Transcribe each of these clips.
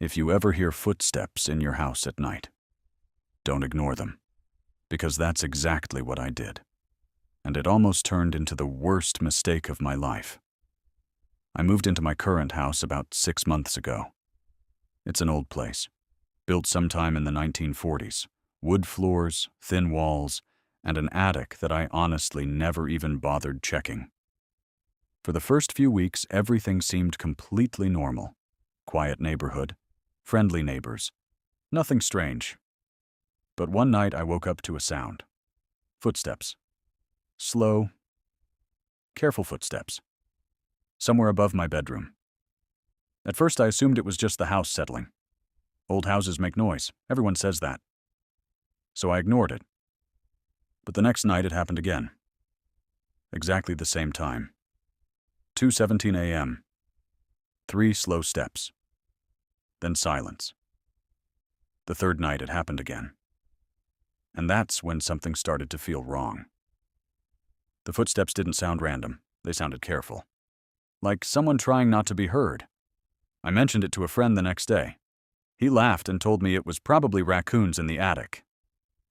If you ever hear footsteps in your house at night, don't ignore them, because that's exactly what I did. And it almost turned into the worst mistake of my life. I moved into my current house about 6 months ago. It's an old place, built sometime in the 1940s. Wood floors, thin walls, and an attic that I honestly never even bothered checking. For the first few weeks, everything seemed completely normal. Quiet neighborhood, friendly neighbors, nothing strange. But one night I woke up to a sound. Footsteps. Slow, careful footsteps. Somewhere above my bedroom. At first I assumed it was just the house settling. Old houses make noise, everyone says that. So I ignored it. But the next night it happened again. Exactly the same time. 2:17 a.m. 3 slow steps. Then silence. The third night it happened again. And that's when something started to feel wrong. The footsteps didn't sound random, they sounded careful. Like someone trying not to be heard. I mentioned it to a friend the next day. He laughed and told me it was probably raccoons in the attic.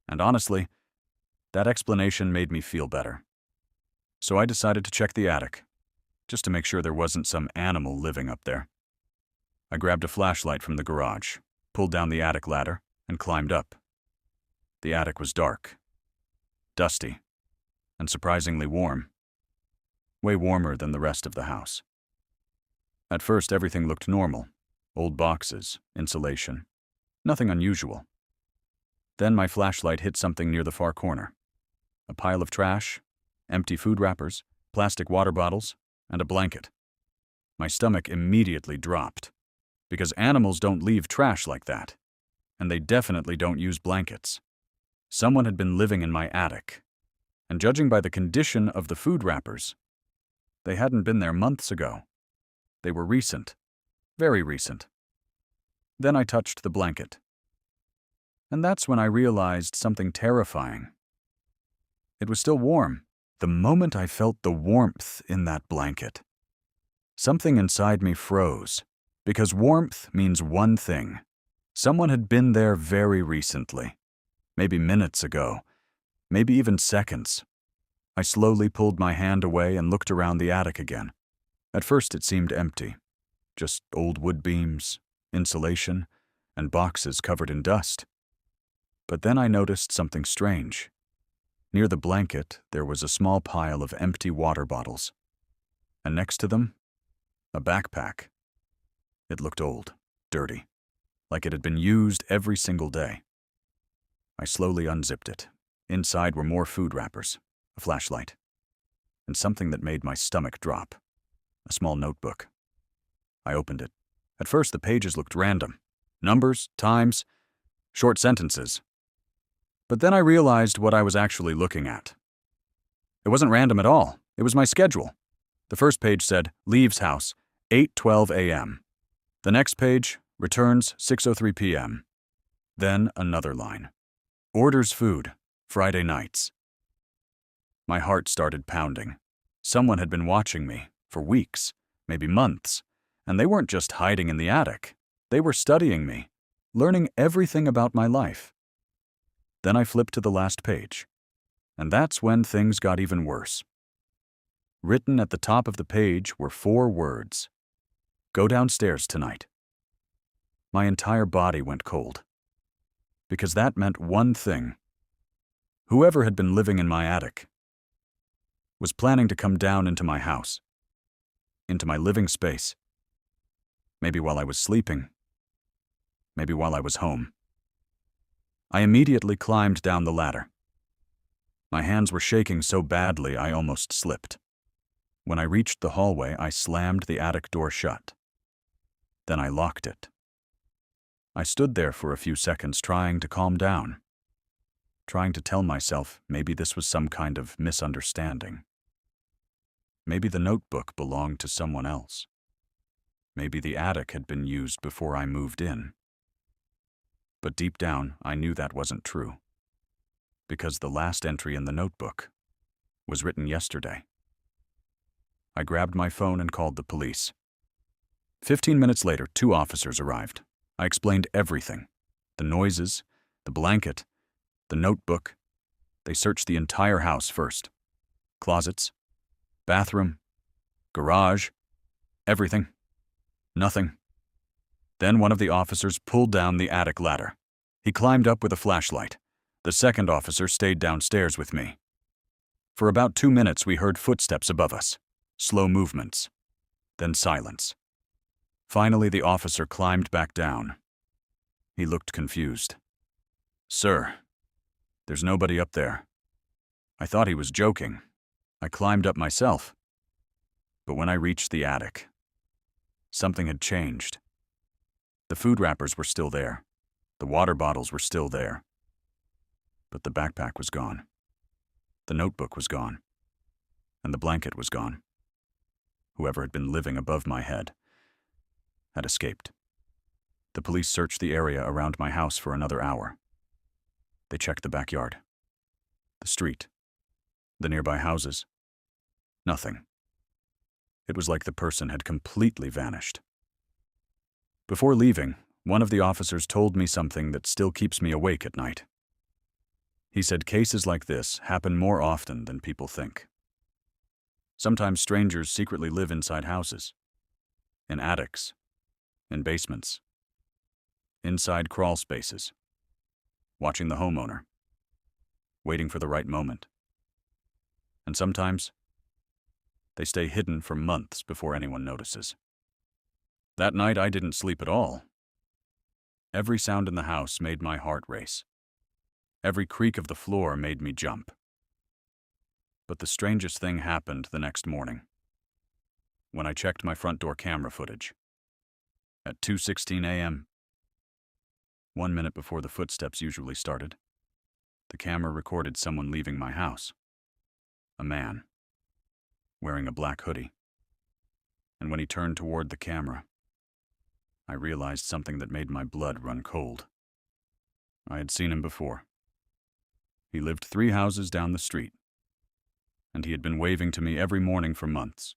And honestly, that explanation made me feel better. So I decided to check the attic, just to make sure there wasn't some animal living up there. I grabbed a flashlight from the garage, pulled down the attic ladder, and climbed up. The attic was dark, dusty, and surprisingly warm. Way warmer than the rest of the house. At first, everything looked normal. Old boxes, insulation. Nothing unusual. Then my flashlight hit something near the far corner. A pile of trash, empty food wrappers, plastic water bottles, and a blanket. My stomach immediately dropped, because animals don't leave trash like that, and they definitely don't use blankets. Someone had been living in my attic, and judging by the condition of the food wrappers, they hadn't been there months ago. They were recent, very recent. Then I touched the blanket. And that's when I realized something terrifying. It was still warm, the moment I felt the warmth in that blanket. Something inside me froze, because warmth means one thing. Someone had been there very recently, maybe minutes ago, maybe even seconds. I slowly pulled my hand away and looked around the attic again. At first it seemed empty, just old wood beams, insulation, and boxes covered in dust. But then I noticed something strange. Near the blanket, there was a small pile of empty water bottles. And next to them, a backpack. It looked old, dirty, like it had been used every single day. I slowly unzipped it. Inside were more food wrappers, a flashlight, and something that made my stomach drop. A small notebook. I opened it. At first, the pages looked random. Numbers, times, short sentences. But then I realized what I was actually looking at. It wasn't random at all. It was my schedule. The first page said, leaves house, 8:12 a.m. The next page, returns 6:03 p.m. Then another line. Orders food, Friday nights. My heart started pounding. Someone had been watching me for weeks, maybe months, and they weren't just hiding in the attic. They were studying me, learning everything about my life. Then I flipped to the last page, and that's when things got even worse. Written at the top of the page were 4 words. Go downstairs tonight. My entire body went cold, because that meant one thing. Whoever had been living in my attic was planning to come down into my house, into my living space. Maybe while I was sleeping, maybe while I was home. I immediately climbed down the ladder. My hands were shaking so badly I almost slipped. When I reached the hallway, I slammed the attic door shut. Then I locked it. I stood there for a few seconds trying to calm down, trying to tell myself maybe this was some kind of misunderstanding. Maybe the notebook belonged to someone else. Maybe the attic had been used before I moved in. But deep down, I knew that wasn't true, because the last entry in the notebook was written yesterday. I grabbed my phone and called the police. 15 minutes later, 2 officers arrived, I explained everything. The noises, the blanket, the notebook. They searched the entire house first. Closets, bathroom, garage, everything. Nothing. Then one of the officers pulled down the attic ladder. He climbed up with a flashlight. The second officer stayed downstairs with me. For about 2 minutes we heard footsteps above us, slow movements, then silence. Finally the officer climbed back down. He looked confused. "Sir, there's nobody up there." I thought he was joking. I climbed up myself. But when I reached the attic, something had changed. The food wrappers were still there. The water bottles were still there. But the backpack was gone. The notebook was gone. And the blanket was gone. Whoever had been living above my head had escaped. The police searched the area around my house for another hour. They checked the backyard, the street, the nearby houses. Nothing. It was like the person had completely vanished. Before leaving, one of the officers told me something that still keeps me awake at night. He said cases like this happen more often than people think. Sometimes strangers secretly live inside houses, in attics, in basements, inside crawl spaces, watching the homeowner, waiting for the right moment. And sometimes, they stay hidden for months before anyone notices. That night I didn't sleep at all. Every sound in the house made my heart race. Every creak of the floor made me jump. But the strangest thing happened the next morning, when I checked my front door camera footage. At 2:16 a.m., 1 minute before the footsteps usually started, the camera recorded someone leaving my house. A man, wearing a black hoodie. And when he turned toward the camera, I realized something that made my blood run cold. I had seen him before. He lived 3 houses down the street, and he had been waving to me every morning for months.